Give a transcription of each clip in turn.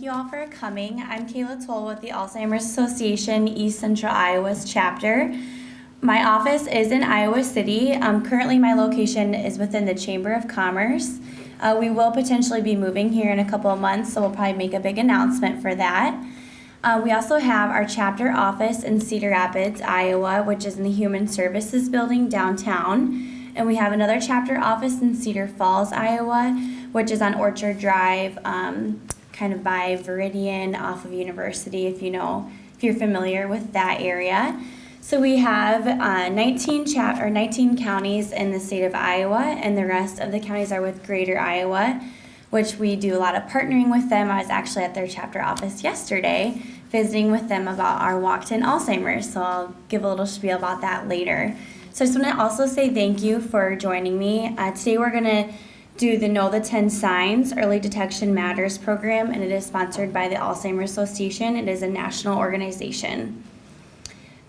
thank you all for coming. I'm Kayla Toale with the Alzheimer's Association East Central Iowa's chapter. My office is in Iowa City. Currently, my location is within the Chamber of Commerce. We will potentially be moving here in a couple of months, so we'll probably make a big announcement for that. We also have our chapter office in Cedar Rapids, Iowa, which is in the Human Services Building downtown. And we have another chapter office in Cedar Falls, Iowa, which is on Orchard Drive, kind of by Veridian off of University, if you're familiar with that area. So we have 19 counties in the state of Iowa, and the rest of the counties are with Greater Iowa, which we do a lot of partnering with them. I was actually at their chapter office yesterday visiting with them about our walked-in Alzheimer's, so I'll give a little spiel about that later. So I just want to also say thank you for joining me. Today we're going to do the Know the 10 Signs Early Detection Matters program, and it is sponsored by the Alzheimer's Association. It is a national organization.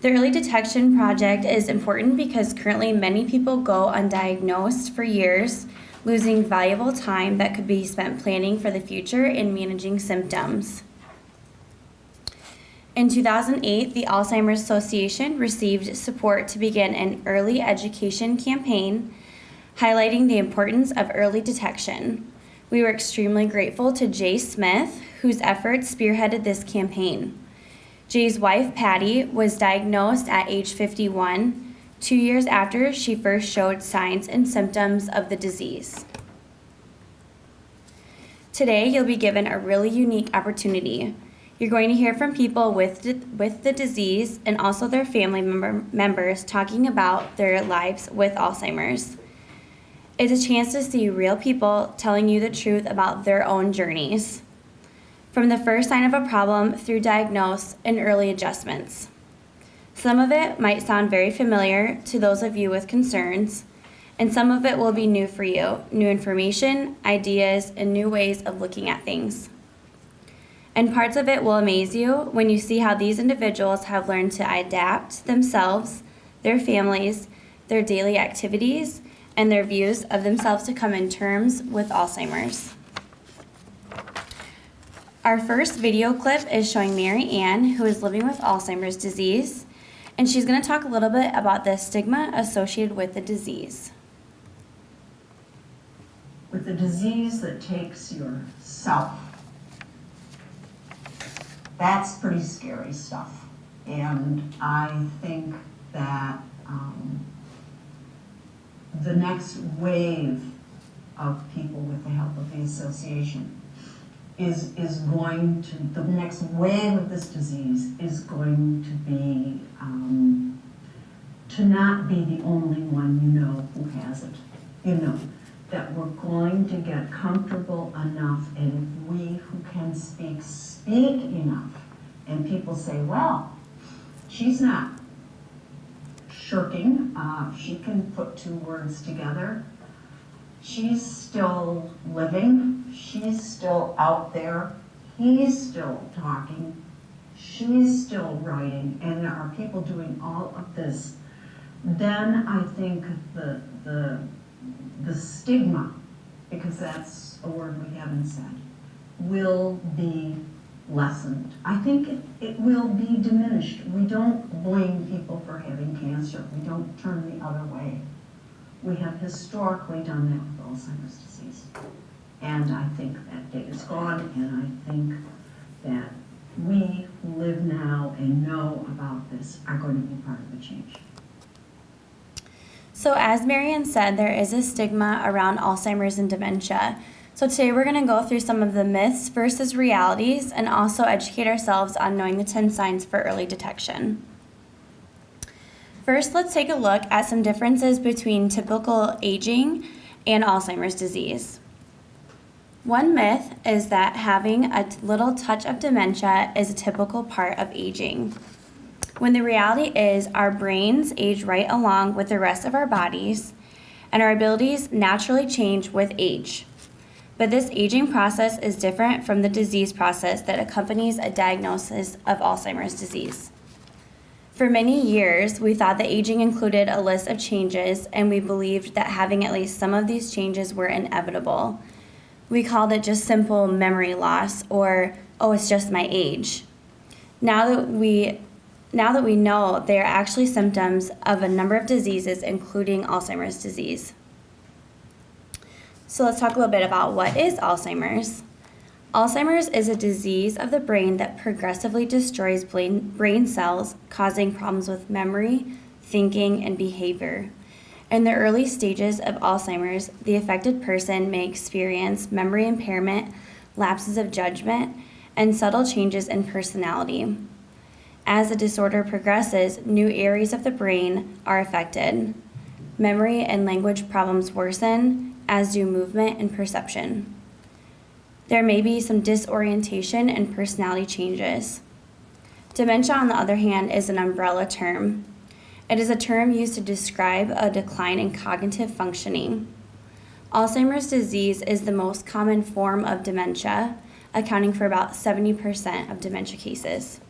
The Early Detection Project is important because currently many people go undiagnosed for years, losing valuable time that could be spent planning for the future and managing symptoms. In 2008, the Alzheimer's Association received support to begin an early education campaign highlighting the importance of early detection. We were extremely grateful to Jay Smith, whose efforts spearheaded this campaign. Jay's wife, Patty, was diagnosed at age 51, 2 years after she first showed signs and symptoms of the disease. Today, you'll be given a really unique opportunity. You're going to hear from people with the disease and also their family members talking about their lives with Alzheimer's. It's a chance to see real people telling you the truth about their own journeys, from the first sign of a problem through diagnosis and early adjustments. Some of it might sound very familiar to those of you with concerns, and some of it will be new for you, new information, ideas, and new ways of looking at things. And parts of it will amaze you when you see how these individuals have learned to adapt themselves, their families, their daily activities, and their views of themselves to come in terms with Alzheimer's. Our first video clip is showing Mary Ann, who is living with Alzheimer's disease, and she's going to talk a little bit about the stigma associated with the disease. With a disease that takes your self, that's pretty scary stuff. And I think that the next wave of people with the help of the association the next wave of this disease is going to be to not be the only one who has it. That we're going to get comfortable enough, and if we who can speak enough, and people say, well, she's not shirking, she can put two words together. She's still living, she's still out there, he's still talking, she's still writing, and there are people doing all of this. Then I think the stigma, because that's a word we haven't said, will be lessened. I think it will be diminished. We don't blame people for having cancer. We don't turn the other way. We have historically done that with Alzheimer's disease. And I think that day is gone, and I think that we who live now and know about this are going to be part of the change. So as Marianne said, there is a stigma around Alzheimer's and dementia. So today we're going to go through some of the myths versus realities and also educate ourselves on knowing the 10 signs for early detection. First, let's take a look at some differences between typical aging and Alzheimer's disease. One myth is that having a little touch of dementia is a typical part of aging, when the reality is our brains age right along with the rest of our bodies, and our abilities naturally change with age. But this aging process is different from the disease process that accompanies a diagnosis of Alzheimer's disease. For many years, we thought that aging included a list of changes, and we believed that having at least some of these changes were inevitable. We called it just simple memory loss, or oh, it's just my age. Now that we know they are actually symptoms of a number of diseases, including Alzheimer's disease. So let's talk a little bit about what is Alzheimer's. Alzheimer's is a disease of the brain that progressively destroys brain cells, causing problems with memory, thinking, and behavior. In the early stages of Alzheimer's, the affected person may experience memory impairment, lapses of judgment, and subtle changes in personality. As the disorder progresses, new areas of the brain are affected. Memory and language problems worsen, as do movement and perception. There may be some disorientation and personality changes. Dementia, on the other hand, is an umbrella term. It is a term used to describe a decline in cognitive functioning. Alzheimer's disease is the most common form of dementia, accounting for about 70% of dementia cases.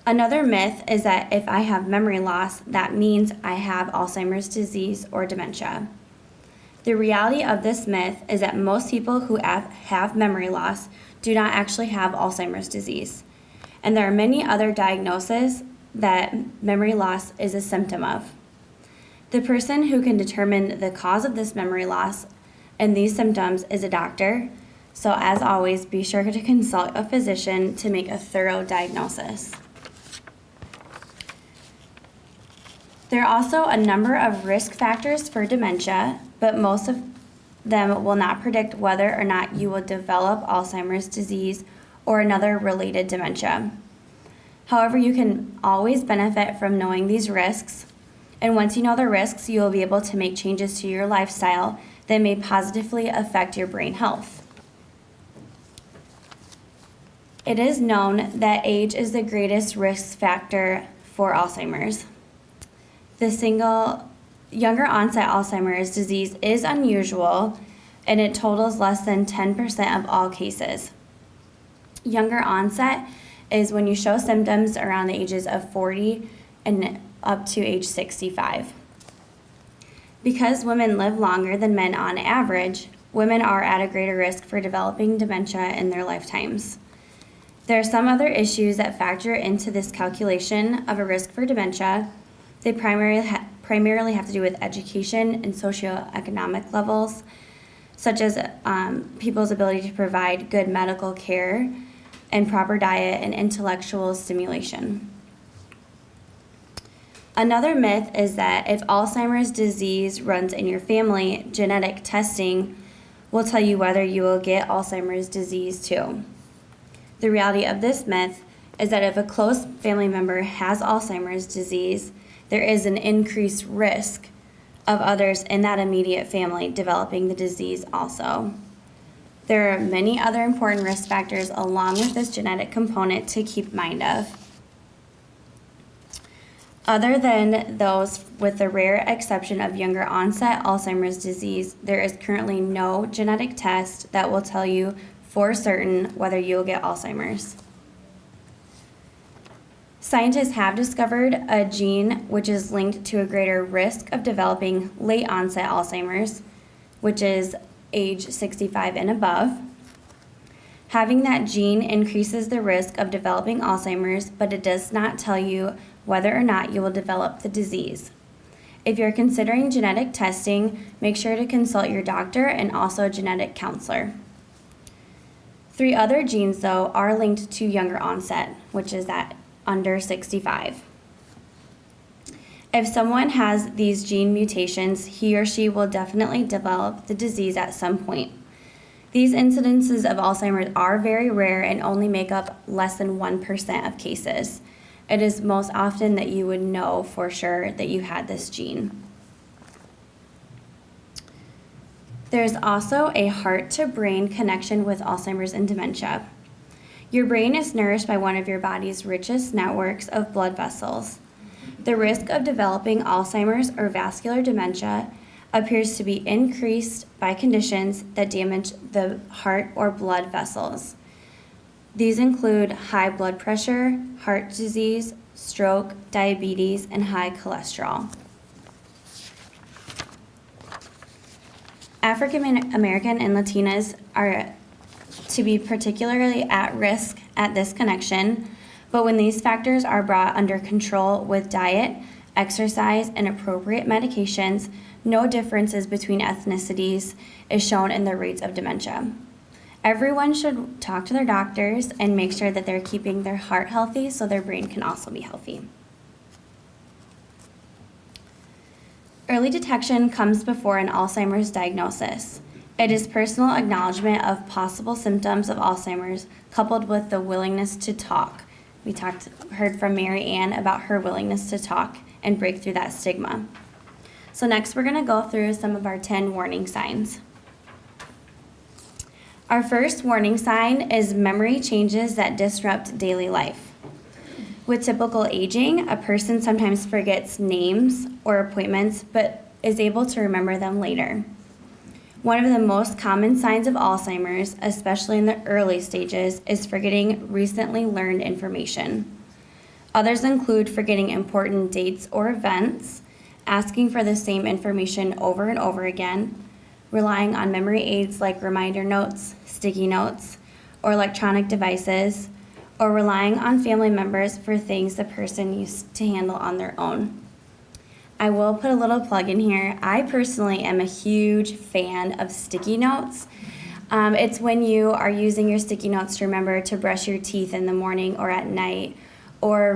Another myth is that if I have memory loss, that means I have Alzheimer's disease or dementia. The reality of this myth is that most people who have memory loss do not actually have Alzheimer's disease. And there are many other diagnoses that memory loss is a symptom of. The person who can determine the cause of this memory loss and these symptoms is a doctor. So as always, be sure to consult a physician to make a thorough diagnosis. There are also a number of risk factors for dementia, but most of them will not predict whether or not you will develop Alzheimer's disease or another related dementia. However, you can always benefit from knowing these risks, and once you know the risks, you will be able to make changes to your lifestyle that may positively affect your brain health. It is known that age is the greatest risk factor for Alzheimer's. The younger onset Alzheimer's disease is unusual, and it totals less than 10% of all cases. Younger onset is when you show symptoms around the ages of 40 and up to age 65. Because women live longer than men on average, women are at a greater risk for developing dementia in their lifetimes. There are some other issues that factor into this calculation of a risk for dementia. They primarily have to do with education and socioeconomic levels, such as people's ability to provide good medical care and proper diet and intellectual stimulation. Another myth is that if Alzheimer's disease runs in your family, genetic testing will tell you whether you will get Alzheimer's disease too. The reality of this myth is that if a close family member has Alzheimer's disease, there is an increased risk of others in that immediate family developing the disease also. There are many other important risk factors along with this genetic component to keep mind of. Other than those with the rare exception of younger onset Alzheimer's disease, there is currently no genetic test that will tell you for certain whether you'll get Alzheimer's. Scientists have discovered a gene which is linked to a greater risk of developing late onset Alzheimer's, which is age 65 and above. Having that gene increases the risk of developing Alzheimer's, but it does not tell you whether or not you will develop the disease. If you're considering genetic testing, make sure to consult your doctor and also a genetic counselor. 3 other genes, though, are linked to younger onset, which is that under 65. If someone has these gene mutations, he or she will definitely develop the disease at some point. These incidences of Alzheimer's are very rare and only make up less than 1% of cases. It is most often that you would know for sure that you had this gene. There's also a heart-to-brain connection with Alzheimer's and dementia. Your brain is nourished by one of your body's richest networks of blood vessels. The risk of developing Alzheimer's or vascular dementia appears to be increased by conditions that damage the heart or blood vessels. These include high blood pressure, heart disease, stroke, diabetes, and high cholesterol. African American and Latinas are to be particularly at risk at this connection, but when these factors are brought under control with diet, exercise, and appropriate medications, no differences between ethnicities is shown in the rates of dementia. Everyone should talk to their doctors and make sure that they're keeping their heart healthy so their brain can also be healthy. Early detection comes before an Alzheimer's diagnosis. It is personal acknowledgement of possible symptoms of Alzheimer's coupled with the willingness to talk. We heard from Mary Ann about her willingness to talk and break through that stigma. So next we're going to go through some of our 10 warning signs. Our first warning sign is memory changes that disrupt daily life. With typical aging, a person sometimes forgets names or appointments, but is able to remember them later. One of the most common signs of Alzheimer's, especially in the early stages, is forgetting recently learned information. Others include forgetting important dates or events, asking for the same information over and over again, relying on memory aids like reminder notes, sticky notes, or electronic devices, or relying on family members for things the person used to handle on their own. I will put a little plug in here. I personally am a huge fan of sticky notes. It's when you are using your sticky notes to remember to brush your teeth in the morning or at night, or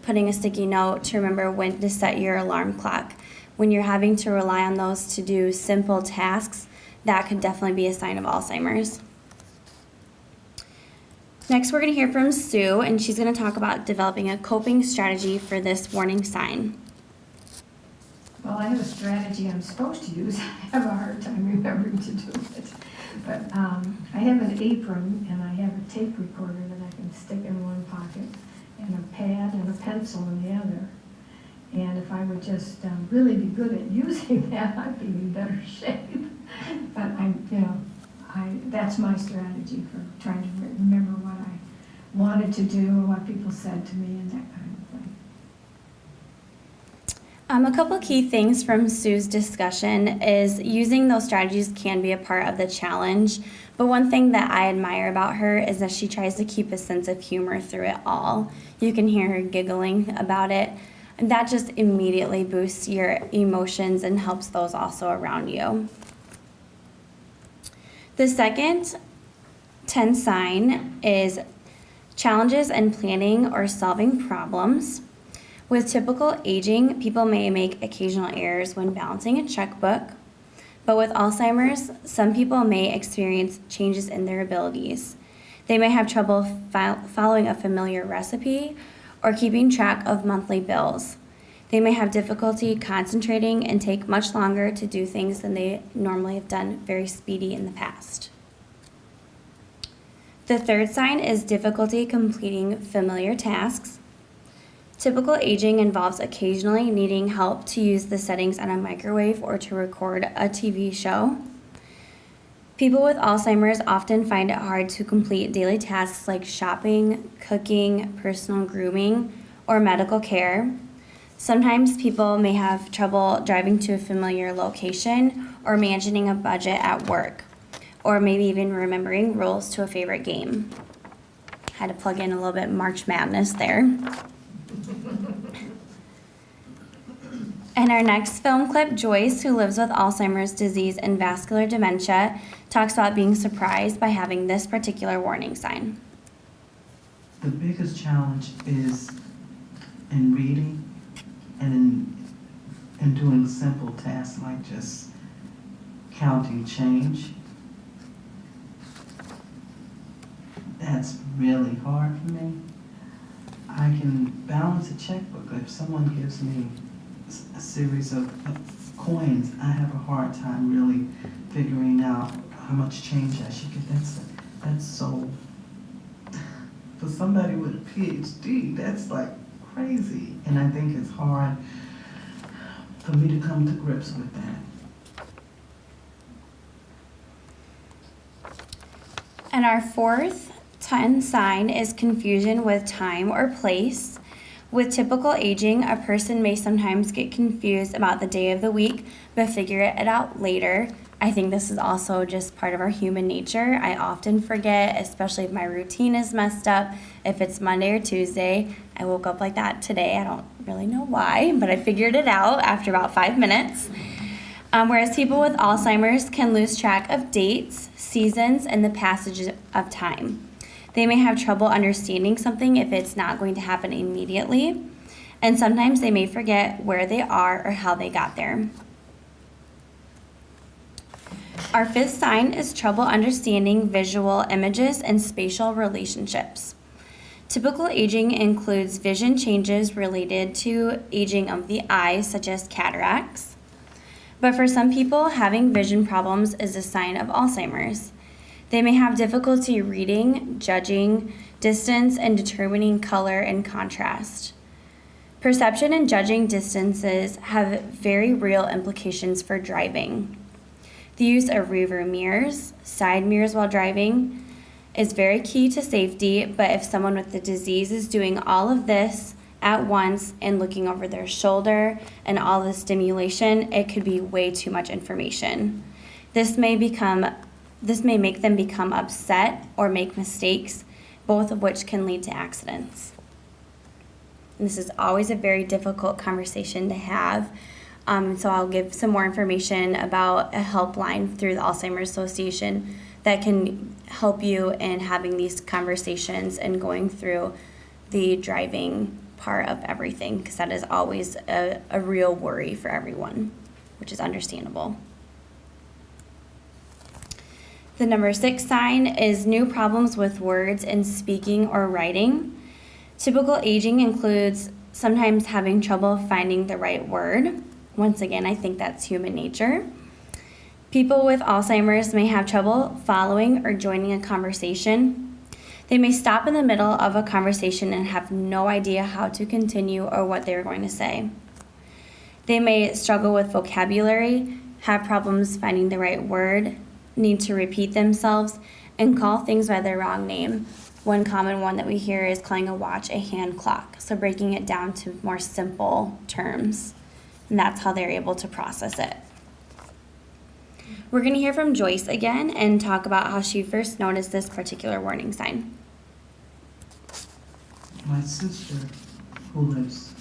putting a sticky note to remember when to set your alarm clock. When you're having to rely on those to do simple tasks, that could definitely be a sign of Alzheimer's. Next, we're going to hear from Sue, and she's going to talk about developing a coping strategy for this warning sign. Well, I have a strategy I'm supposed to use. I have a hard time remembering to do it. But I have an apron, and I have a tape recorder that I can stick in one pocket, and a pad and a pencil in the other. And if I would just really be good at using that, I'd be in better shape. But that's my strategy for trying to remember what I wanted to do or what people said to me and that kind of thing. A couple key things from Sue's discussion is using those strategies can be a part of the challenge, but one thing that I admire about her is that she tries to keep a sense of humor through it all. You can hear her giggling about it, and that just immediately boosts your emotions and helps those also around you. The second 10 sign is challenges in planning or solving problems. With typical aging, people may make occasional errors when balancing a checkbook, but with Alzheimer's, some people may experience changes in their abilities. They may have trouble following a familiar recipe or keeping track of monthly bills. They may have difficulty concentrating and take much longer to do things than they normally have done very speedy in the past. The third sign is difficulty completing familiar tasks. Typical aging involves occasionally needing help to use the settings on a microwave or to record a TV show. People with Alzheimer's often find it hard to complete daily tasks like shopping, cooking, personal grooming, or medical care. Sometimes people may have trouble driving to a familiar location or managing a budget at work, or maybe even remembering rules to a favorite game. Had to plug in a little bit March Madness there. In our next film clip, Joyce, who lives with Alzheimer's disease and vascular dementia, talks about being surprised by having this particular warning sign. The biggest challenge is in reading and in doing simple tasks like just counting change. That's really hard for me. I can balance a checkbook. If someone gives me a series of coins, I have a hard time really figuring out how much change I should get. That's so, for somebody with a PhD, that's like crazy. And I think it's hard for me to come to grips with that. And our fourth 10 sign is confusion with time or place. With typical aging, a person may sometimes get confused about the day of the week, but figure it out later. I think this is also just part of our human nature. I often forget, especially if my routine is messed up. If it's Monday or Tuesday, I woke up like that today. I don't really know why, but I figured it out after about 5 minutes. Whereas people with Alzheimer's can lose track of dates, seasons, and the passage of time. They may have trouble understanding something if it's not going to happen immediately, and sometimes they may forget where they are or how they got there. Our fifth sign is trouble understanding visual images and spatial relationships. Typical aging includes vision changes related to aging of the eyes, such as cataracts. But for some people, having vision problems is a sign of Alzheimer's. They may have difficulty reading, judging distance, and determining color and contrast. Perception and judging distances have very real implications for driving. The use of rearview mirrors, side mirrors while driving is very key to safety, but if someone with the disease is doing all of this at once and looking over their shoulder and all the stimulation, it could be way too much information. This may make them become upset or make mistakes, both of which can lead to accidents. And this is always a very difficult conversation to have. So I'll give some more information about a helpline through the Alzheimer's Association that can help you in having these conversations and going through the driving part of everything, because that is always a real worry for everyone, which is understandable. The number 6 sign is new problems with words in speaking or writing. Typical aging includes sometimes having trouble finding the right word. Once again, I think that's human nature. People with Alzheimer's may have trouble following or joining a conversation. They may stop in the middle of a conversation and have no idea how to continue or what they're going to say. They may struggle with vocabulary, have problems finding the right word, need to repeat themselves, and call things by their wrong name. One common one that we hear is calling a watch a hand clock, so breaking it down to more simple terms. And that's how they're able to process it. We're going to hear from Joyce again and talk about how she first noticed this particular warning sign. My sister, who lives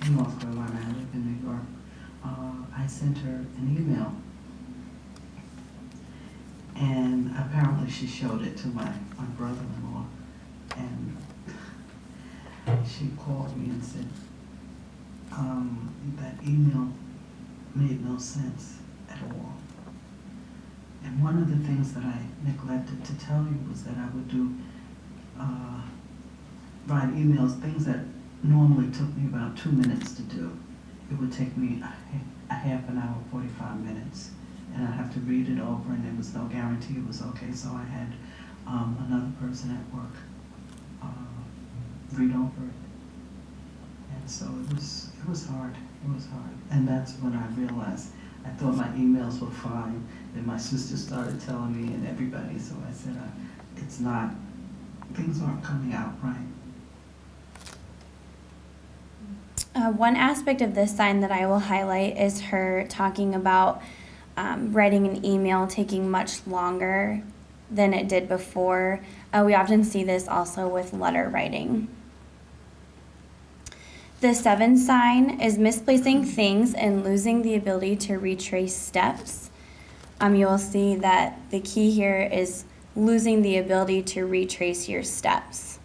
in North Carolina, I live in New York, I sent her an email. And apparently she showed it to my brother-in-law. And she called me and said, that email made no sense at all. And one of the things that I neglected to tell you was that I would do, write emails, things that normally took me about 2 minutes to do. It would take me a half an hour, 45 minutes. And I'd have to read it over, and there was no guarantee it was okay. So I had another person at work read over it. And so it was hard. It was hard. And that's when I realized I thought my emails were fine. Then my sister started telling me and everybody. So I said, it's not, things aren't coming out right. One aspect of this sign that I will highlight is her talking about writing an email taking much longer than it did before. We often see this also with letter writing. The 7 sign is misplacing things and losing the ability to retrace steps. You will see that the key here is losing the ability to retrace your steps.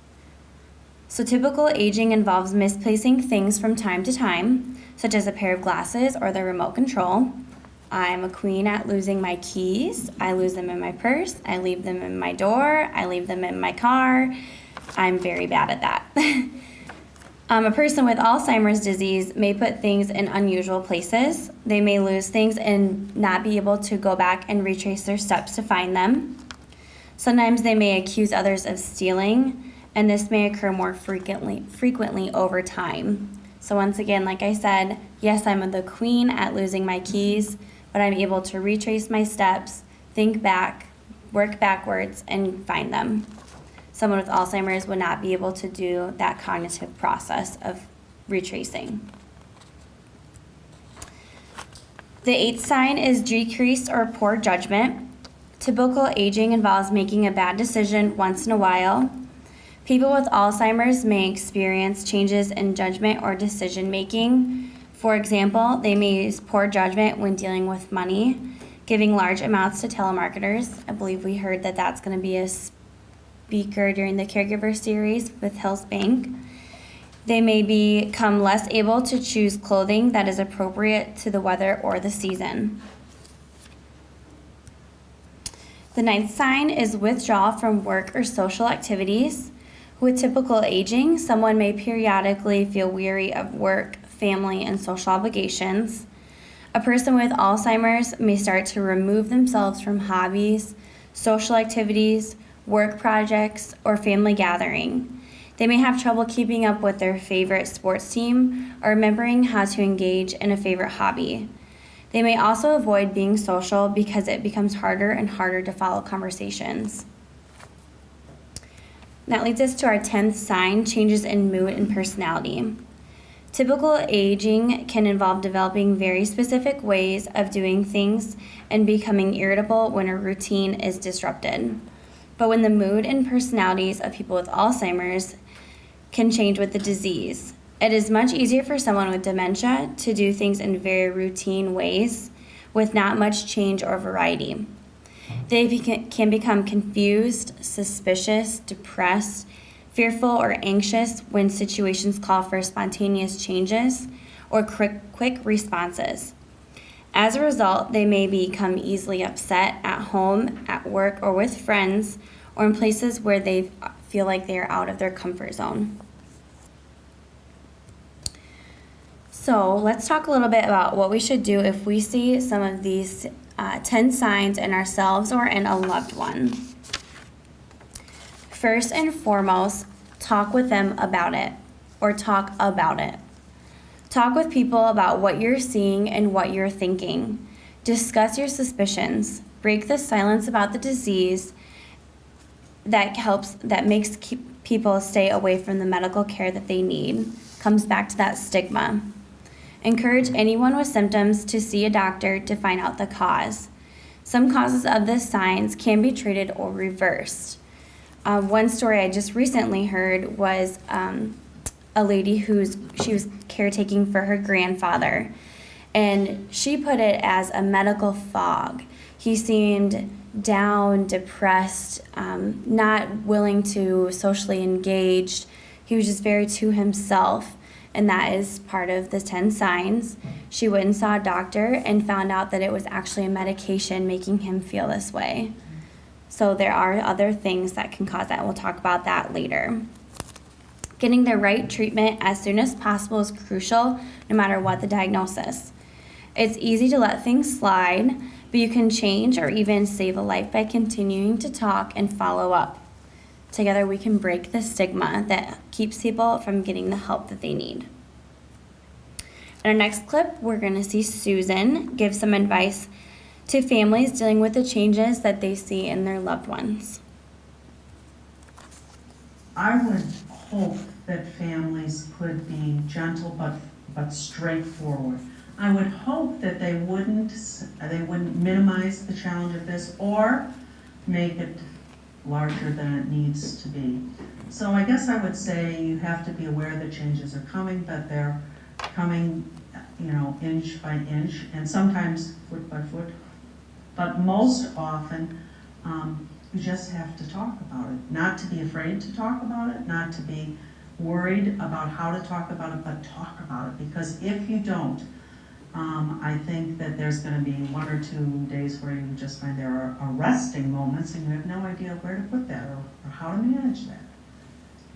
So typical aging involves misplacing things from time to time, such as a pair of glasses or the remote control. I'm a queen at losing my keys. I lose them in my purse. I leave them in my door. I leave them in my car. I'm very bad at that. A person with Alzheimer's disease may put things in unusual places. They may lose things and not be able to go back and retrace their steps to find them. Sometimes they may accuse others of stealing, and this may occur more frequently over time. So once again, like I said, yes, I'm the queen at losing my keys, but I'm able to retrace my steps, think back, work backwards, and find them. Someone with Alzheimer's would not be able to do that cognitive process of retracing. The 8th sign is decreased or poor judgment. Typical aging involves making a bad decision once in a while. People with Alzheimer's may experience changes in judgment or decision making. For example, they may use poor judgment when dealing with money, giving large amounts to telemarketers. I believe we heard that that's going to be a speaker during the Caregiver Series with Hills Bank. They may become less able to choose clothing that is appropriate to the weather or the season. The 9th sign is withdrawal from work or social activities. With typical aging, someone may periodically feel weary of work, family, and social obligations. A person with Alzheimer's may start to remove themselves from hobbies, social activities, work projects, or family gathering. They may have trouble keeping up with their favorite sports team or remembering how to engage in a favorite hobby. They may also avoid being social because it becomes harder and harder to follow conversations. That leads us to our 10th sign, changes in mood and personality. Typical aging can involve developing very specific ways of doing things and becoming irritable when a routine is disrupted. But when the mood and personalities of people with Alzheimer's can change with the disease, it is much easier for someone with dementia to do things in very routine ways with not much change or variety. They can become confused, suspicious, depressed, fearful, or anxious when situations call for spontaneous changes or quick responses. As a result, they may become easily upset at home, at work, or with friends, or in places where they feel like they are out of their comfort zone. So let's talk a little bit about what we should do if we see some of these 10 signs in ourselves or in a loved one. First and foremost, talk with them about it, or talk about it. Talk with people about what you're seeing and what you're thinking. Discuss your suspicions. Break the silence about the disease that makes people stay away from the medical care that they need. Comes back to that stigma. Encourage anyone with symptoms to see a doctor to find out the cause. Some causes of the signs can be treated or reversed. One story I just recently heard was a lady she was caretaking for her grandfather, and she put it as a medical fog. He seemed down, depressed, not willing to socially engage. He was just very to himself, and that is part of the 10 signs. She went and saw a doctor and found out that it was actually a medication making him feel this way. So there are other things that can cause that. We'll talk about that later. Getting the right treatment as soon as possible is crucial, no matter what the diagnosis. It's easy to let things slide, but you can change or even save a life by continuing to talk and follow up. Together we can break the stigma that keeps people from getting the help that they need. In our next clip, we're going to see Susan give some advice to families dealing with the changes that they see in their loved ones. I would hope that families could be gentle but straightforward. I would hope that they wouldn't minimize the challenge of this or make it larger than it needs to be. So I guess I would say you have to be aware that changes are coming, but they're coming, inch by inch, and sometimes foot by foot. But most often, you just have to talk about it. Not to be afraid to talk about it, not to be worried about how to talk about it, but talk about it. Because if you don't, I think that there's going to be 1 or 2 days where you just find there are arresting moments and you have no idea where to put that or how to manage that.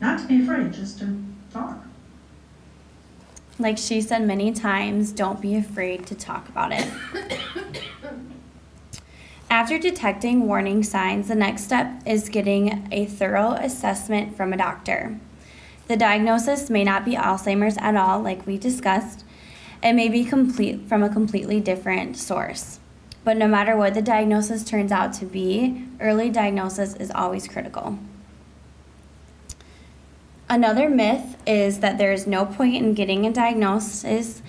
Not to be afraid, just to talk. Like she said many times, don't be afraid to talk about it. After detecting warning signs, the next step is getting a thorough assessment from a doctor. The diagnosis may not be Alzheimer's at all, like we discussed. It may be from a completely different source. But no matter what the diagnosis turns out to be, early diagnosis is always critical. Another myth is that there is no point in getting a diagnosis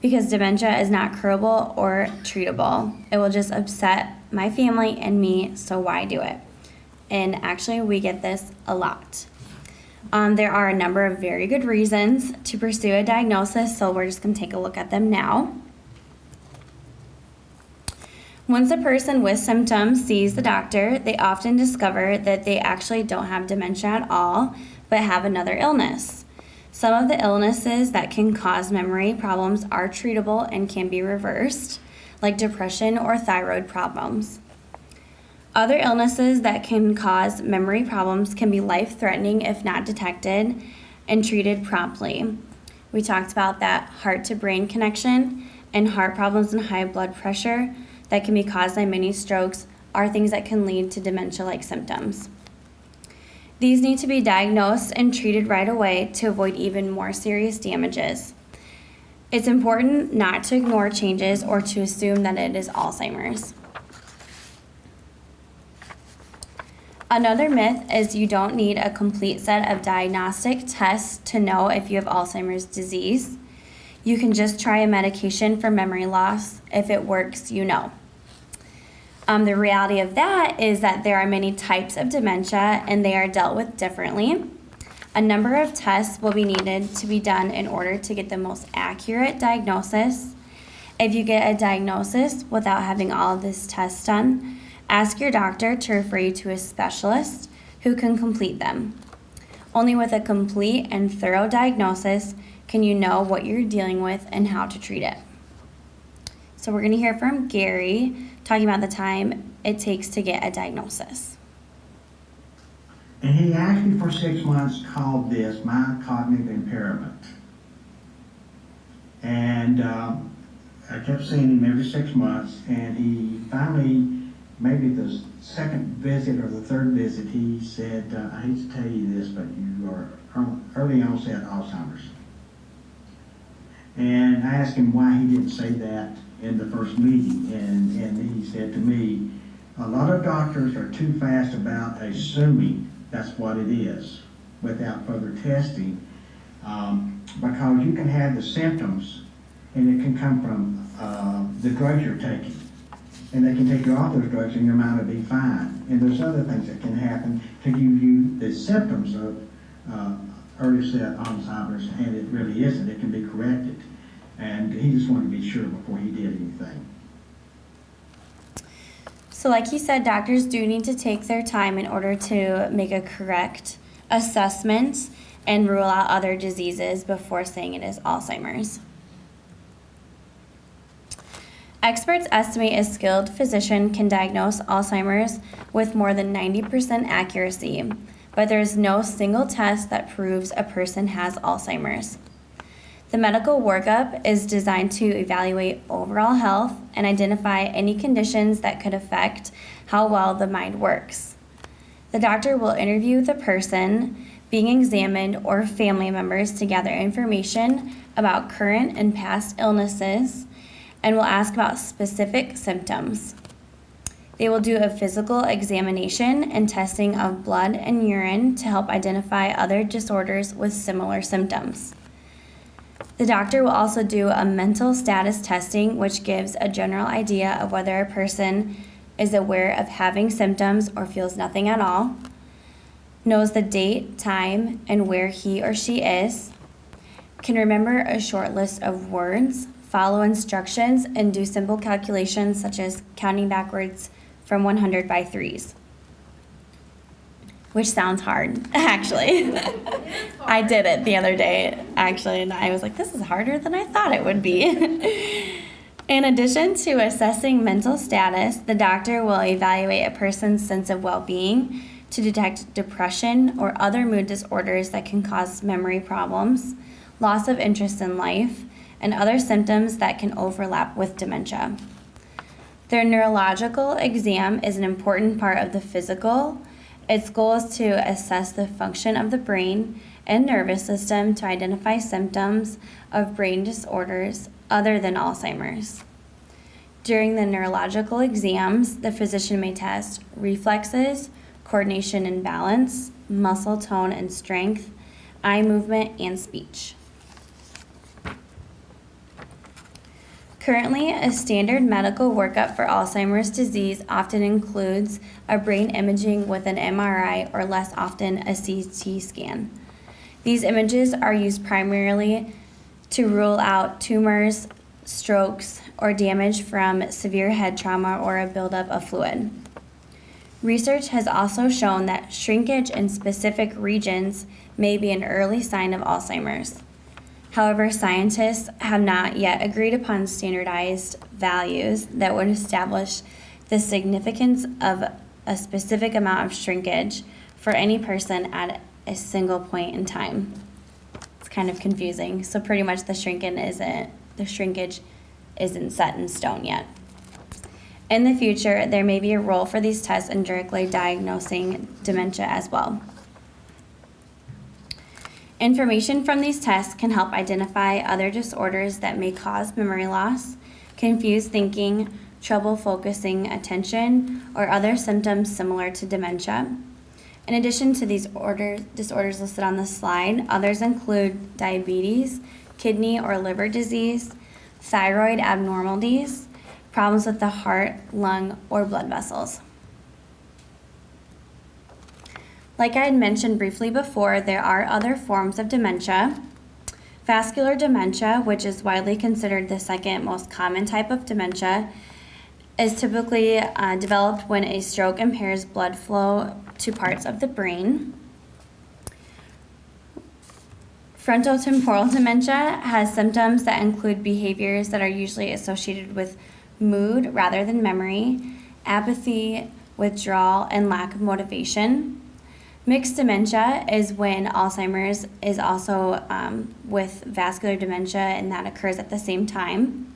because dementia is not curable or treatable. It will just upset my family and me, so why do it? And actually, we get this a lot. There are a number of very good reasons to pursue a diagnosis, so we're just going to take a look at them now. Once a person with symptoms sees the doctor, they often discover that they actually don't have dementia at all, but have another illness. Some of the illnesses that can cause memory problems are treatable and can be reversed, like depression or thyroid problems. Other illnesses that can cause memory problems can be life-threatening if not detected and treated promptly. We talked about that heart-to-brain connection, and heart problems and high blood pressure that can be caused by mini strokes are things that can lead to dementia-like symptoms. These need to be diagnosed and treated right away to avoid even more serious damages. It's important not to ignore changes or to assume that it is Alzheimer's. Another myth is you don't need a complete set of diagnostic tests to know if you have Alzheimer's disease. You can just try a medication for memory loss. If it works, you know. The reality of that is that there are many types of dementia and they are dealt with differently. A number of tests will be needed to be done in order to get the most accurate diagnosis. If you get a diagnosis without having all of these tests done, ask your doctor to refer you to a specialist who can complete them. Only with a complete and thorough diagnosis can you know what you're dealing with and how to treat it. So we're going to hear from Gary talking about the time it takes to get a diagnosis. And he actually for 6 months called this my cognitive impairment. And I kept seeing him every 6 months, and he finally, maybe the second visit or the third visit, he said, I hate to tell you this, but you are early onset Alzheimer's. And I asked him why he didn't say that in the first meeting, and he said to me, a lot of doctors are too fast about assuming that's what it is without further testing, because you can have the symptoms and it can come from the drugs you're taking. And they can take you off those drugs and your mind will be fine. And there's other things that can happen to give you the symptoms of early set Alzheimer's, and it really isn't. It can be corrected. And he just wanted to be sure before he did anything. So like he said, doctors do need to take their time in order to make a correct assessment and rule out other diseases before saying it is Alzheimer's. Experts estimate a skilled physician can diagnose Alzheimer's with more than 90% accuracy, but there is no single test that proves a person has Alzheimer's. The medical workup is designed to evaluate overall health and identify any conditions that could affect how well the mind works. The doctor will interview the person being examined or family members to gather information about current and past illnesses and will ask about specific symptoms. They will do a physical examination and testing of blood and urine to help identify other disorders with similar symptoms. The doctor will also do a mental status testing, which gives a general idea of whether a person is aware of having symptoms or feels nothing at all, knows the date, time, and where he or she is, can remember a short list of words, follow instructions, and do simple calculations such as counting backwards from 100 by threes. Which sounds hard, actually. I did it the other day, actually, and I was like, this is harder than I thought it would be. In addition to assessing mental status, the doctor will evaluate a person's sense of well-being to detect depression or other mood disorders that can cause memory problems, loss of interest in life, and other symptoms that can overlap with dementia. Their neurological exam is an important part of the physical. Its goal is to assess the function of the brain and nervous system to identify symptoms of brain disorders other than Alzheimer's. During the neurological exams, the physician may test reflexes, coordination and balance, muscle tone and strength, eye movement, and speech. Currently, a standard medical workup for Alzheimer's disease often includes a brain imaging with an MRI or less often a CT scan. These images are used primarily to rule out tumors, strokes, or damage from severe head trauma or a buildup of fluid. Research has also shown that shrinkage in specific regions may be an early sign of Alzheimer's. However, scientists have not yet agreed upon standardized values that would establish the significance of a specific amount of shrinkage for any person at a single point in time. It's kind of confusing. So pretty much the shrinkage isn't set in stone yet. In the future, there may be a role for these tests in directly diagnosing dementia as well. Information from these tests can help identify other disorders that may cause memory loss, confused thinking, trouble focusing attention, or other symptoms similar to dementia. In addition to these disorders listed on the slide, others include diabetes, kidney or liver disease, thyroid abnormalities, problems with the heart, lung, or blood vessels. Like I had mentioned briefly before, there are other forms of dementia. Vascular dementia, which is widely considered the second most common type of dementia, is typically developed when a stroke impairs blood flow to parts of the brain. Frontotemporal dementia has symptoms that include behaviors that are usually associated with mood rather than memory, apathy, withdrawal, and lack of motivation. Mixed dementia is when Alzheimer's is also with vascular dementia, and that occurs at the same time.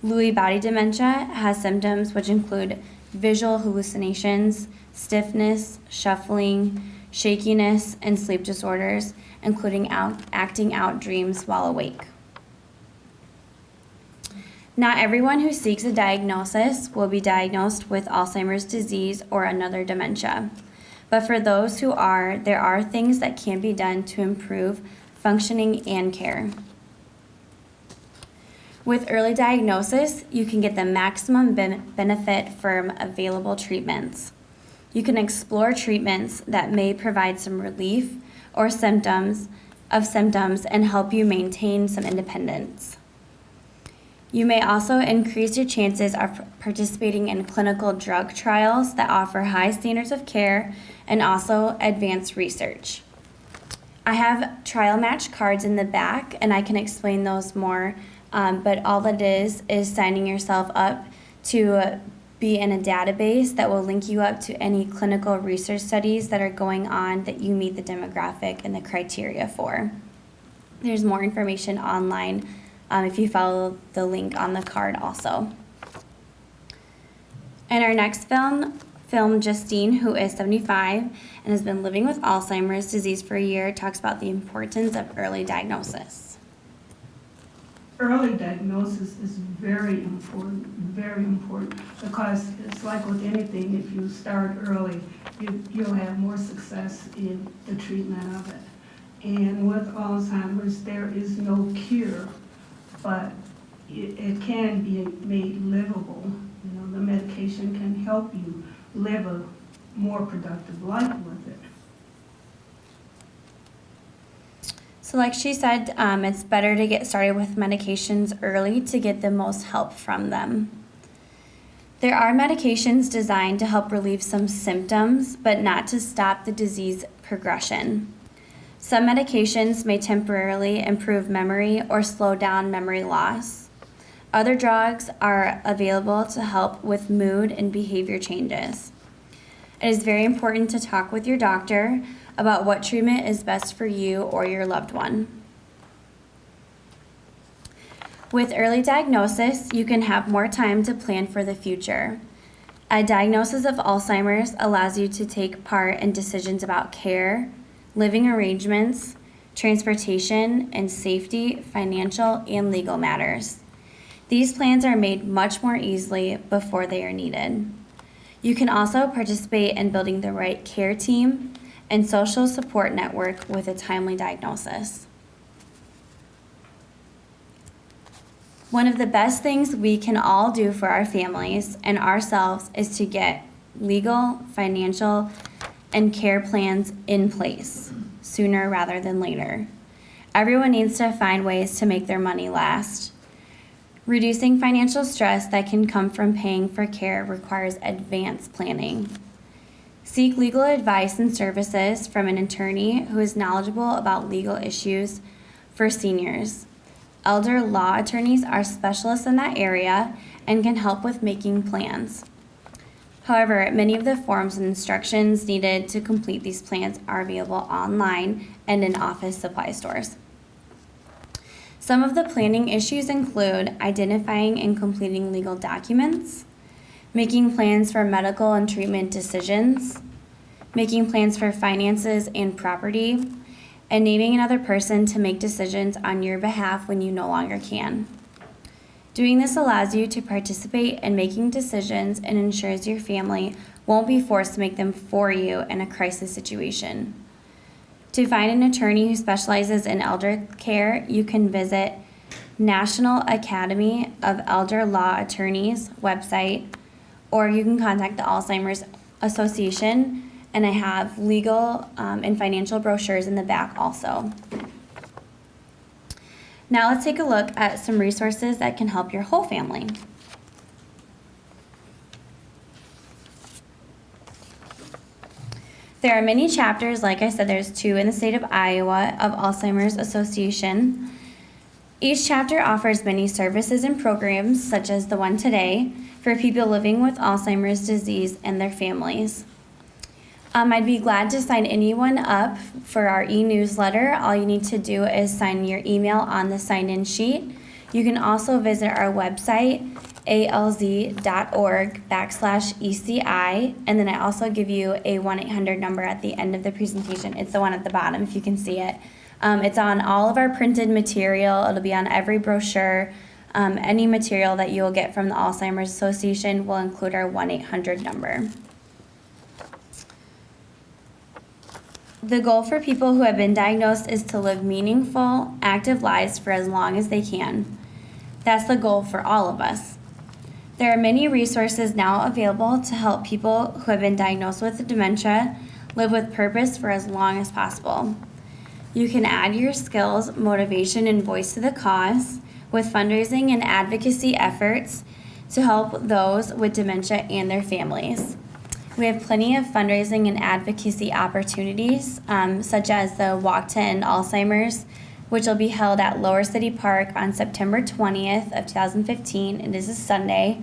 Lewy body dementia has symptoms which include visual hallucinations, stiffness, shuffling, shakiness, and sleep disorders, including acting out dreams while awake. Not everyone who seeks a diagnosis will be diagnosed with Alzheimer's disease or another dementia. But for those who are, there are things that can be done to improve functioning and care. With early diagnosis, you can get the maximum benefit from available treatments. You can explore treatments that may provide some relief or symptoms and help you maintain some independence. You may also increase your chances of participating in clinical drug trials that offer high standards of care and also advanced research. I have trial match cards in the back, and I can explain those more, but all it is signing yourself up to be in a database that will link you up to any clinical research studies that are going on that you meet the demographic and the criteria for. There's more information online if you follow the link on the card also. In our next film, Justine, who is 75 and has been living with Alzheimer's disease for a year, talks about the importance of early diagnosis. Early diagnosis is very important, because it's like with anything, if you start early, you'll have more success in the treatment of it. And with Alzheimer's, there is no cure, but it can be made livable. You know, the medication can help you live a more productive life with it. So like she said, it's better to get started with medications early to get the most help from them. There are medications designed to help relieve some symptoms, but not to stop the disease progression. Some medications may temporarily improve memory or slow down memory loss. Other drugs are available to help with mood and behavior changes. It is very important to talk with your doctor about what treatment is best for you or your loved one. With early diagnosis, you can have more time to plan for the future. A diagnosis of Alzheimer's allows you to take part in decisions about care, living arrangements, transportation, and safety, financial, and legal matters. These plans are made much more easily before they are needed. You can also participate in building the right care team and social support network with a timely diagnosis. One of the best things we can all do for our families and ourselves is to get legal, financial, and care plans in place sooner rather than later. Everyone needs to find ways to make their money last. Reducing financial stress that can come from paying for care requires advanced planning. Seek legal advice and services from an attorney who is knowledgeable about legal issues for seniors. Elder law attorneys are specialists in that area and can help with making plans. However, many of the forms and instructions needed to complete these plans are available online and in office supply stores. Some of the planning issues include identifying and completing legal documents, making plans for medical and treatment decisions, making plans for finances and property, and naming another person to make decisions on your behalf when you no longer can. Doing this allows you to participate in making decisions and ensures your family won't be forced to make them for you in a crisis situation. To find an attorney who specializes in elder care, you can visit National Academy of Elder Law Attorneys website, or you can contact the Alzheimer's Association, and I have legal and financial brochures in the back also. Now let's take a look at some resources that can help your whole family. There are many chapters, like I said, there's 2 in the state of Iowa of Alzheimer's Association. Each chapter offers many services and programs, such as the one today, for people living with Alzheimer's disease and their families. I'd be glad to sign anyone up for our e-newsletter. All you need to do is sign your email on the sign-in sheet. You can also visit our website, alz.org/ECI, and then I also give you a 1-800 number at the end of the presentation. It's the one at the bottom if you can see it. It's on all of our printed material. It'll be on every brochure. Any material that you'll get from the Alzheimer's Association will include our 1-800 number. The goal for people who have been diagnosed is to live meaningful, active lives for as long as they can. That's the goal for all of us. There are many resources now available to help people who have been diagnosed with dementia live with purpose for as long as possible. You can add your skills, motivation, and voice to the cause with fundraising and advocacy efforts to help those with dementia and their families. We have plenty of fundraising and advocacy opportunities, such as the Walk to End Alzheimer's, which will be held at Lower City Park on September 20th of 2015. It is a Sunday.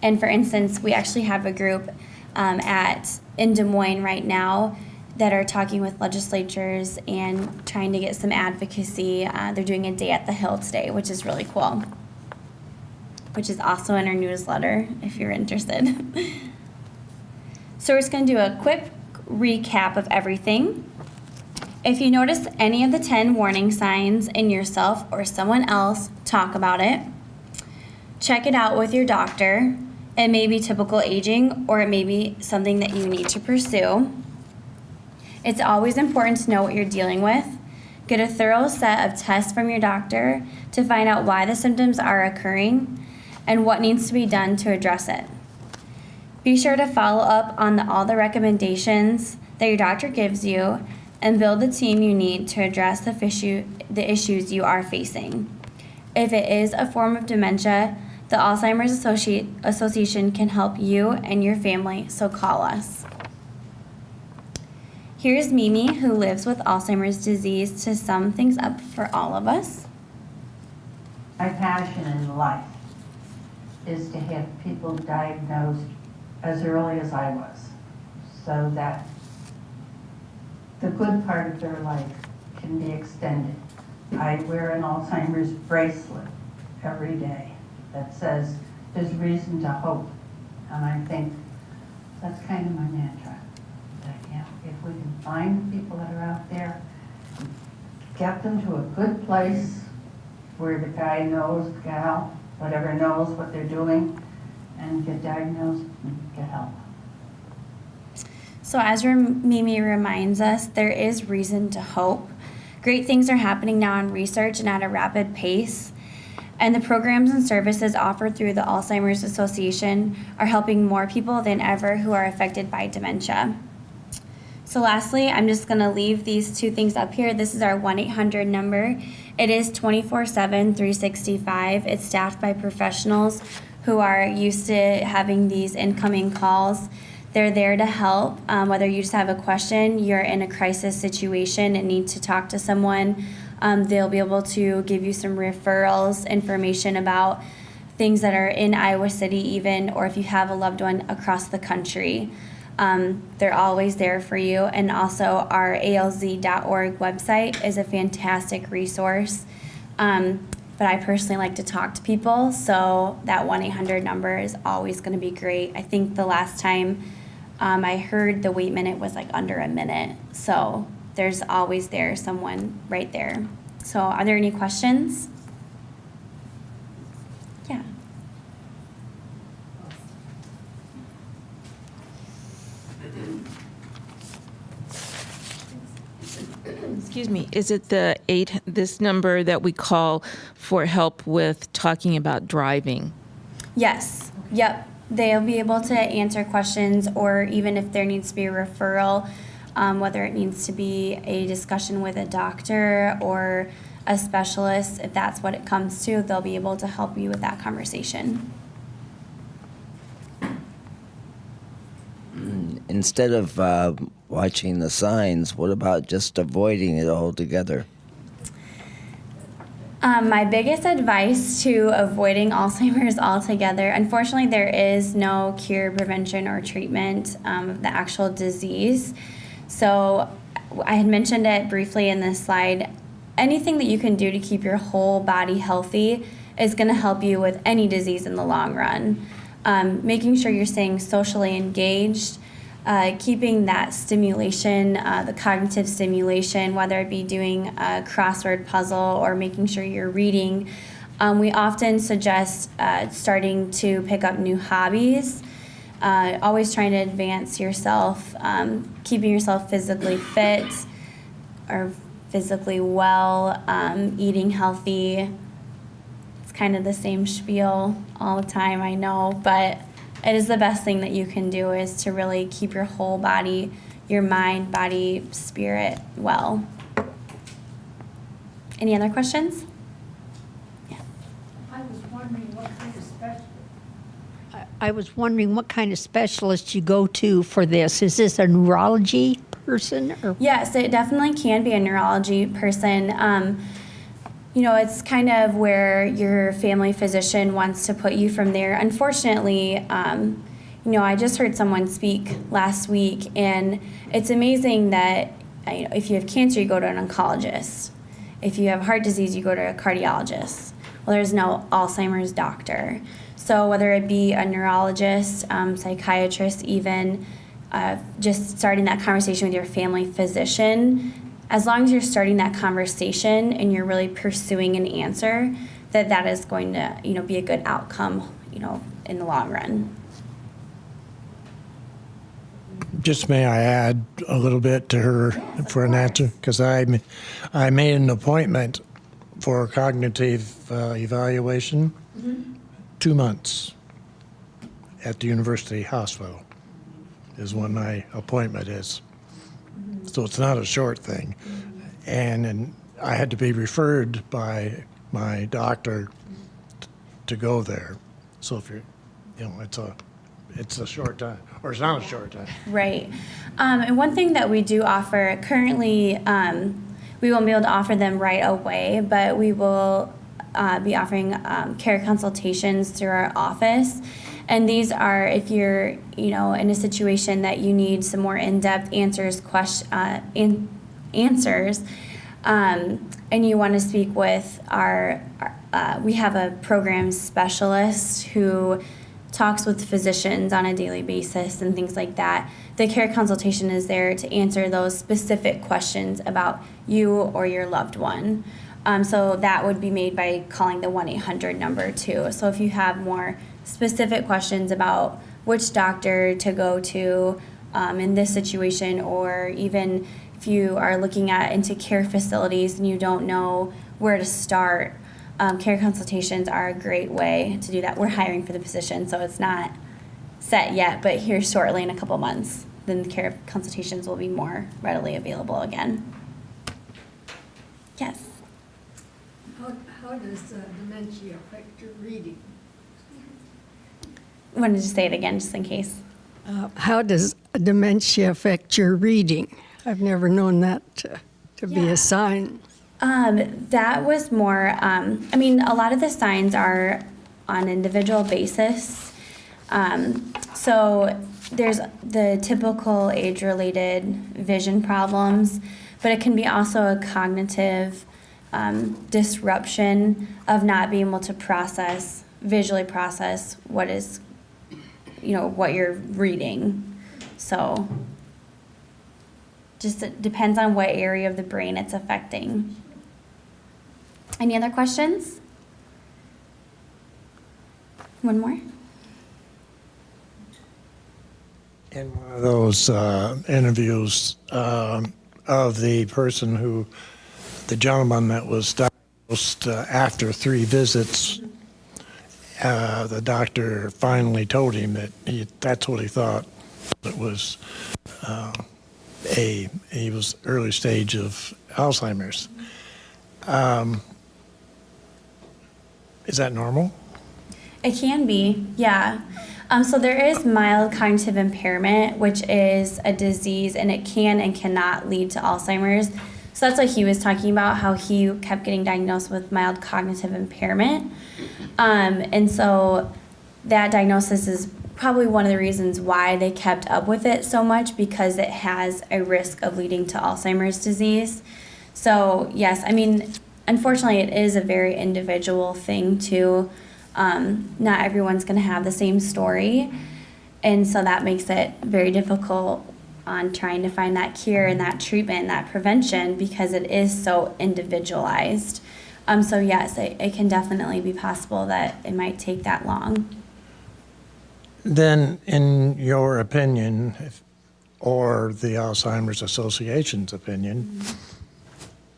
And for instance, we actually have a group in Des Moines right now that are talking with legislatures and trying to get some advocacy. They're doing a Day at the Hill today, which is really cool, which is also in our newsletter if you're interested. So we're just going to do a quick recap of everything. If you notice any of the 10 warning signs in yourself or someone else, talk about it. Check it out with your doctor. It may be typical aging, or it may be something that you need to pursue. It's always important to know what you're dealing with. Get a thorough set of tests from your doctor to find out why the symptoms are occurring and what needs to be done to address it. Be sure to follow up on all the recommendations that your doctor gives you and build the team you need to address the issues you are facing. If it is a form of dementia, the Alzheimer's Association can help you and your family, so call us. Here's Mimi, who lives with Alzheimer's disease, to sum things up for all of us. My passion in life is to have people diagnosed as early as I was, so that the good part of their life can be extended. I wear an Alzheimer's bracelet every day that says there's reason to hope, and I think that's kind of my mantra. That, if we can find people that are out there, get them to a good place where the guy knows, gal, whatever, knows what they're doing, and get diagnosed and get help. So as Mimi reminds us, there is reason to hope. Great things are happening now in research and at a rapid pace. And the programs and services offered through the Alzheimer's Association are helping more people than ever who are affected by dementia. So lastly, I'm just going to leave these two things up here. This is our 1-800 number. It is 24/7, 365. It's staffed by professionals who are used to having these incoming calls. They're there to help, whether you just have a question, you're in a crisis situation and need to talk to someone. They'll be able to give you some referrals, information about things that are in Iowa City even, or if you have a loved one across the country. They're always there for you. And also our alz.org website is a fantastic resource. But I personally like to talk to people, so that 1-800 number is always going to be great. I think the last time I heard the wait minute was like under a minute. So there's always someone right there. So are there any questions? Yeah. Excuse me, is it this number that we call for help with talking about driving? Yes. Yep. They'll be able to answer questions, or even if there needs to be a referral, whether it needs to be a discussion with a doctor or a specialist, if that's what it comes to, they'll be able to help you with that conversation. Instead of watching the signs, what about just avoiding it altogether? My biggest advice to avoiding Alzheimer's altogether, unfortunately, there is no cure, prevention, or treatment of the actual disease. So I had mentioned it briefly in this slide. Anything that you can do to keep your whole body healthy is going to help you with any disease in the long run. Making sure you're staying socially engaged, keeping that stimulation, the cognitive stimulation, whether it be doing a crossword puzzle or making sure you're reading. We often suggest starting to pick up new hobbies, always trying to advance yourself, keeping yourself physically fit or physically well, eating healthy. It's kind of the same spiel all the time, I know, but it is the best thing that you can do, is to really keep your whole body, your mind, body, spirit well. Any other questions? Yeah. I was wondering what kind of specialist you go to for this. Is this a neurology person? Or? Yes, it definitely can be a neurology person. It's kind of where your family physician wants to put you from there. Unfortunately, I just heard someone speak last week, and it's amazing that if you have cancer, you go to an oncologist. If you have heart disease, you go to a cardiologist. Well, there's no Alzheimer's doctor. So whether it be a neurologist, psychiatrist, even just starting that conversation with your family physician, as long as you're starting that conversation and you're really pursuing an answer, that is going to, be a good outcome, in the long run. Just may I add a little bit to her for an answer? Because I made an appointment for cognitive evaluation 2 months at the University Hospital is when my appointment is. So it's not a short thing. And I had to be referred by my doctor to go there. So if you're, it's a short time, or it's not a short time. Right. And one thing that we do offer currently, we won't be able to offer them right away, but we will be offering care consultations through our office. And these are if you're, in a situation that you need some more in-depth answers, and you want to speak with we have a program specialist who talks with physicians on a daily basis and things like that. The care consultation is there to answer those specific questions about you or your loved one. So that would be made by calling the 1-800 number too. So if you have more specific questions about which doctor to go to in this situation, or even if you are looking into care facilities and you don't know where to start, care consultations are a great way to do that. We're hiring for the position, so it's not set yet, but here shortly in a couple months, then the care consultations will be more readily available again. Yes. How does dementia affect your reading? Wanted to say it again just in case. How does dementia affect your reading? I've never known that to be a sign. That was more, I mean, a lot of the signs are on individual basis. So there's the typical age-related vision problems, but it can be also a cognitive disruption of not being able to visually process what is, what you're reading. So just it depends on what area of the brain it's affecting. Any other questions? One more? In one of those interviews of the gentleman that was diagnosed after 3 visits, the doctor finally told him that that's what he thought. It was he was early stage of Alzheimer's. Is that normal? It can be, yeah. So there is mild cognitive impairment, which is a disease, and it can and cannot lead to Alzheimer's. So that's what he was talking about, how he kept getting diagnosed with mild cognitive impairment. And so that diagnosis is probably one of the reasons why they kept up with it so much, because it has a risk of leading to Alzheimer's disease. So yes, I mean, unfortunately, it is a very individual thing too. Not everyone's going to have the same story, and so that makes it very difficult on trying to find that cure and that treatment and that prevention, because it is so individualized. So yes, it can definitely be possible that it might take that long. Then, in your opinion, or the Alzheimer's Association's opinion,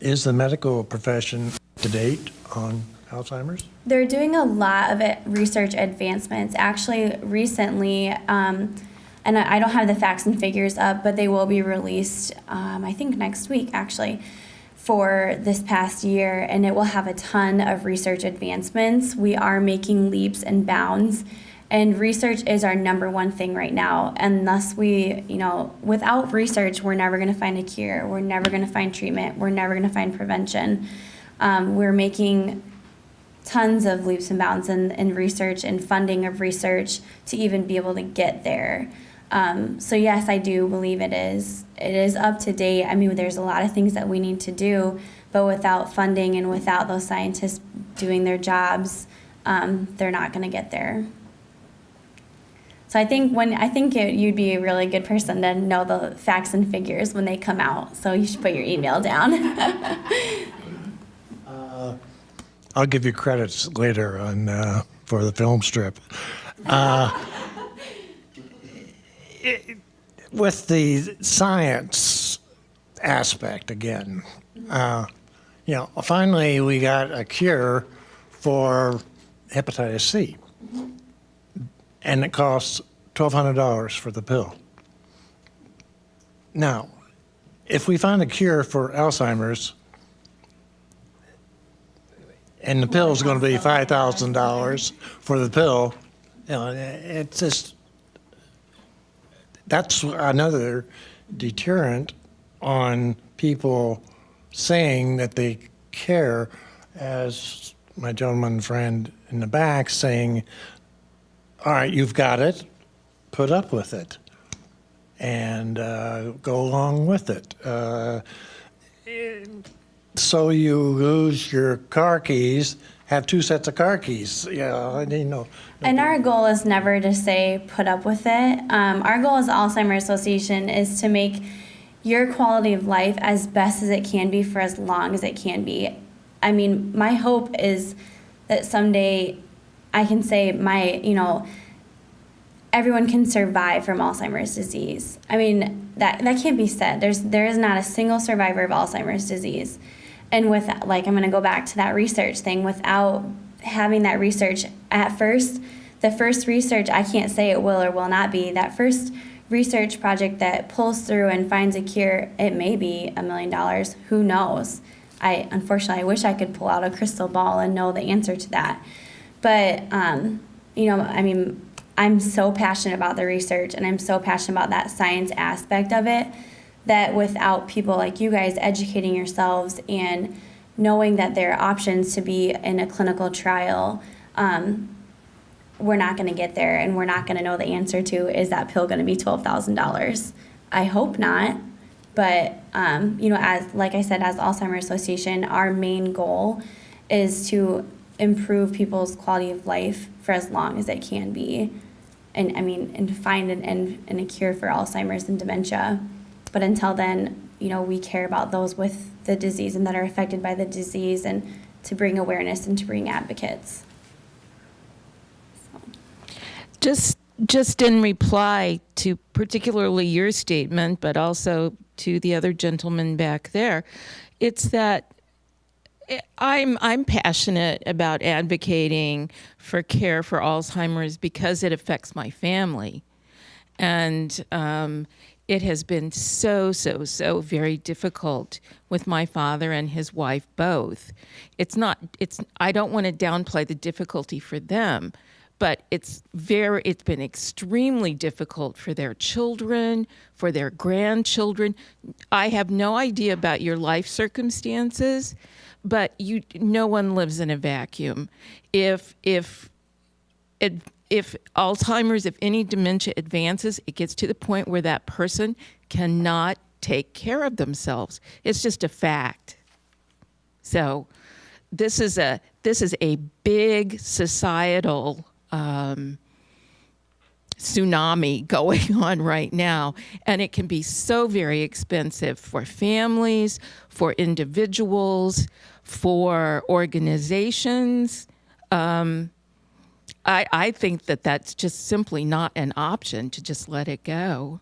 is the medical profession up to date on Alzheimer's? They're doing a lot of research advancements. Actually, recently, and I don't have the facts and figures up, but they will be released, I think next week, actually, for this past year, and it will have a ton of research advancements. We are making leaps and bounds, and research is our number one thing right now. And thus without research, we're never going to find a cure. We're never going to find treatment. We're never going to find prevention. We're making tons of leaps and bounds in research and funding of research to even be able to get there. So yes, I do believe it is up to date. I mean, there's a lot of things that we need to do, but without funding and without those scientists doing their jobs, they're not going to get there. So I think you'd be a really good person to know the facts and figures when they come out. So you should put your email down. I'll give you credits later on for the film strip. With the science aspect again, finally we got a cure for hepatitis C, and it costs $1,200 for the pill. Now, if we find a cure for Alzheimer's, and the pill is going to be $5,000 for the pill, it's just, that's another deterrent on people saying that they care, as my gentleman friend in the back saying, all right, you've got it, put up with it, and go along with it. So you lose your car keys, have 2 sets of car keys. And our goal is never to say put up with it. Our goal as the Alzheimer's Association is to make your quality of life as best as it can be for as long as it can be. I mean, my hope is that someday I can say everyone can survive from Alzheimer's disease. I mean, that can't be said. There is not a single survivor of Alzheimer's disease. And with, like, I'm going to go back to that research thing. Without having that research at first, the first research, I can't say it will or will not be. That first research project that pulls through and finds a cure, it may be $1 million. Who knows? Unfortunately, I wish I could pull out a crystal ball and know the answer to that. But, you know, I mean, I'm so passionate about the research, and I'm so passionate about that science aspect of it, that without people like you guys educating yourselves and knowing that there are options to be in a clinical trial, we're not going to get there, and we're not going to know the answer to, is that pill going to be $12,000? I hope not. But, you know, as like I said, as Alzheimer's Association, our main goal is to improve people's quality of life for as long as it can be. And I mean, and to find and a cure for Alzheimer's and dementia. But until then, you know, we care about those with the disease and that are affected by the disease, and to bring awareness and to bring advocates. So. Just in reply to particularly your statement, but also to the other gentleman back there, it's that I'm passionate about advocating for care for Alzheimer's because it affects my family. And it has been so very difficult with my father and his wife both. I don't want to downplay the difficulty for them, but it's been extremely difficult for their children, for their grandchildren. I have no idea about your life circumstances, but no one lives in a vacuum. If Alzheimer's, if any dementia advances, it gets to the point where that person cannot take care of themselves. It's just a fact. So this is a big societal tsunami going on right now, and it can be so very expensive for families, for individuals, for organizations. I think that that's just simply not an option to just let it go.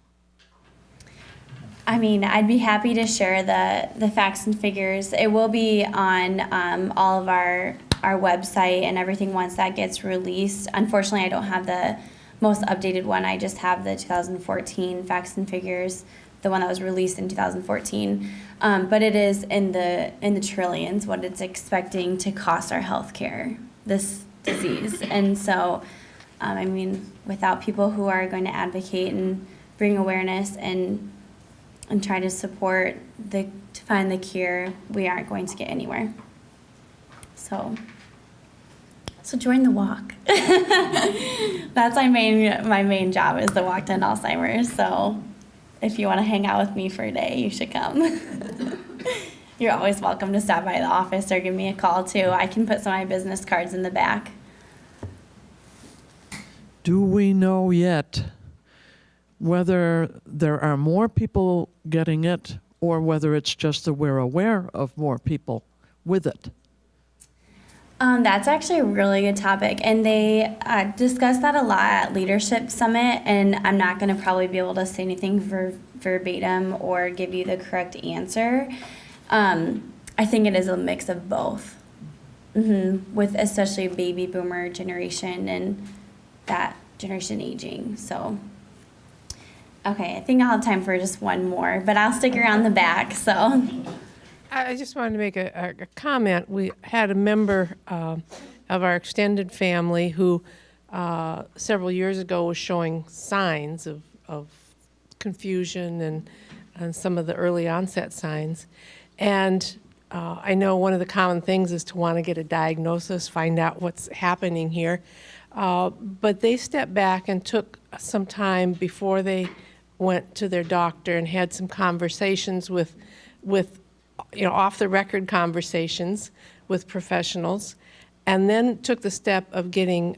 I mean, I'd be happy to share the facts and figures. It will be on all of our website and everything once that gets released. Unfortunately, I don't have the most updated one. I just have the 2014 facts and figures, the one that was released in 2014. But it is in the trillions what it's expecting to cost our healthcare, this disease. And so, I mean, without people who are going to advocate and bring awareness and try to support to find the cure, we aren't going to get anywhere. So join the walk. That's my main job, is the walk to end Alzheimer's. So if you want to hang out with me for a day, you should come. You're always welcome to stop by the office or give me a call too. I can put some of my business cards in the back. Do we know yet whether there are more people getting it, or whether it's just that we're aware of more people with it? That's actually a really good topic, and they discussed that a lot at Leadership Summit, and I'm not going to probably be able to say anything verbatim or give you the correct answer. I think it is a mix of both, with especially baby boomer generation and that generation aging. So, okay, I think I'll have time for just one more, but I'll stick around the back, so. I just wanted to make a comment. We had a member of our extended family who several years ago was showing signs of confusion and some of the early onset signs. And I know one of the common things is to want to get a diagnosis, find out what's happening here. But they stepped back and took some time before they went to their doctor and had some conversations with off the record conversations with professionals, and then took the step of getting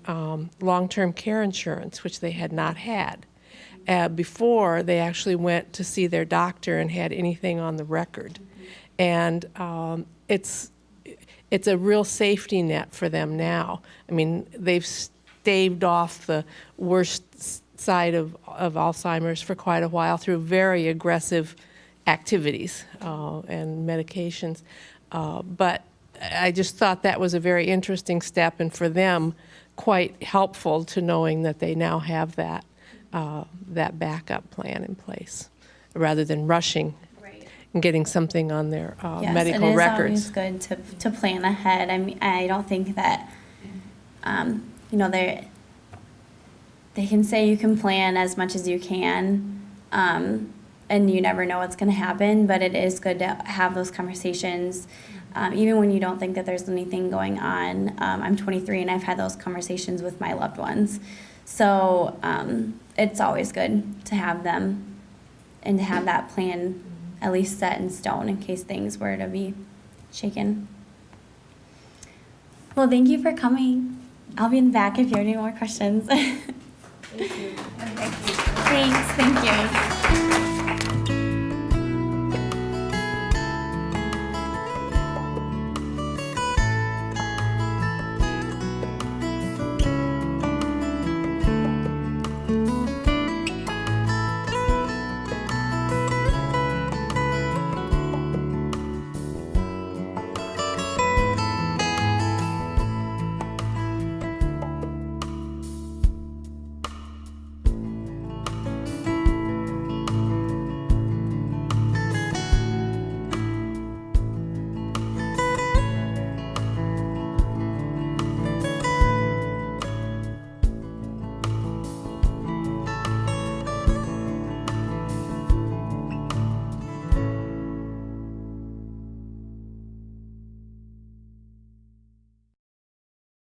long-term care insurance, which they had not had before they actually went to see their doctor and had anything on the record. And it's a real safety net for them now. I mean, they've staved off the worst side of Alzheimer's for quite a while through very aggressive activities and medications. But I just thought that was a very interesting step, and for them, quite helpful to knowing that they now have that, that backup plan in place, rather than rushing and getting something on their medical records. Yes, it is always good to plan ahead. I mean, I don't think that, you know, they can say you can plan as much as you can, and you never know what's going to happen, but it is good to have those conversations, even when you don't think that there's anything going on. I'm 23 and I've had those conversations with my loved ones. So it's always good to have them and to have that plan at least set in stone in case things were to be shaken. Well, thank you for coming. I'll be in the back if you have any more questions. Thank you. Thanks, thank you.